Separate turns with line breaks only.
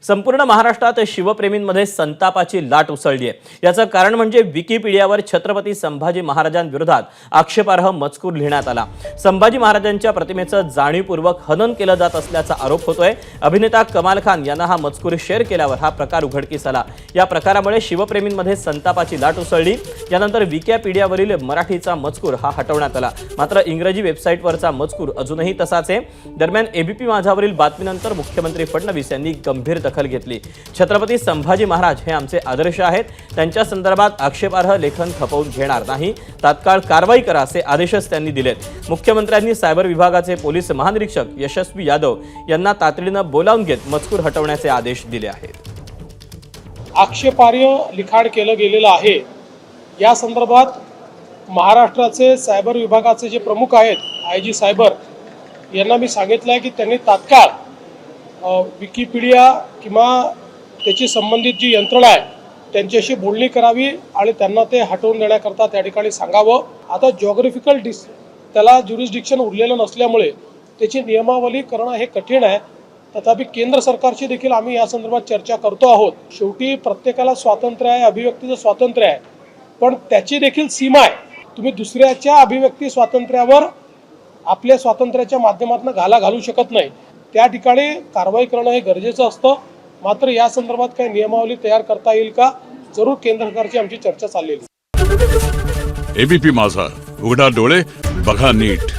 संपूर्ण महाराष्ट्रात शिवप्रेमींमध्ये संतापाची लाट उसळली आहे। याचं कारण म्हणजे विकिपीडियावर छत्रपती संभाजी महाराजांविरोधात आक्षेपार्ह मजकूर लिहिण्यात आला। संभाजी महाराजांच्या प्रतिमेचं जाणीवपूर्वक हनन केलं जात असल्याचा आरोप होतोय। अभिनेता कमाल खान यांना हा मजकूर शेअर केल्यावर हा प्रकार उघडकीस आला। या प्रकारामुळे शिवप्रेमींमध्ये संतापाची लाट उसळली। यानंतर विकिपीडियावरील मराठीचा मजकूर हा हटवण्यात आला, मात्र इंग्रजी वेबसाईटवरचा मजकूर अजूनही तसाच आहे। दरम्यान एबीपी माझावरील बातमीनंतर मुख्यमंत्री फडणवीस यांनी गंभीर दखल घेतली। छत्रपती संभाजी महाराज हे आमचे आदर्श आहेत, त्यांच्या संदर्भात आक्षेपार्ह लेखन खपवून घेणार नाही, तात्काळ कारवाई करा असे आदेशच त्यांनी दिलेत। मुख्यमंत्र्यांनी सायबर विभागाचे पोलीस महानिरीक्षक यशस्वी यादव यांना तातडीनं बोलावून घेत मजकूर हटवण्याचे आदेश दिले आहेत।
आक्षेपार्ह लिखाण केलं गेलेलं आहे या संदर्भात महाराष्ट्राचे सायबर विभागाचे जे प्रमुख आहेत आयजी सायबर यांना मी सांगितलं आहे की त्यांनी तात्काळ विकिपीडिया किंवा त्याची संबंधित जी यंत्रणा आहे त्यांच्याशी बोलणी करावी आणि त्यांना ते हटवून देण्याकरता त्या ठिकाणी सांगावं। आता जॉग्राफिकल त्याला ज्युरिस्डिक्शन उरलेलं नसल्यामुळे त्याची नियमावली करणं हे कठीण आहे। तथापि केंद्र सरकारशी देखील आम्ही या संदर्भात चर्चा करतो आहोत। शेवटी प्रत्येकाला स्वातंत्र्य आहे, अभिव्यक्तीचं स्वातंत्र्य आहे, पण त्याची देखील सीमा आहे। तुम्ही दुसऱ्याच्या अभिव्यक्ती स्वातंत्र्यावर आपल्या स्वातंत्र्याच्या माध्यमातून घाला घालू शकत नाही। त्या ठिकाणी कारवाई करणं हे गरजेचं असतं। मात्र या संदर्भात काही नियमावली तयार करता येईल का, जरूर केंद्र सरकारची आमची चर्चा चाललेली।
एबीपी माझा, उघडा डोळे बघा नीट।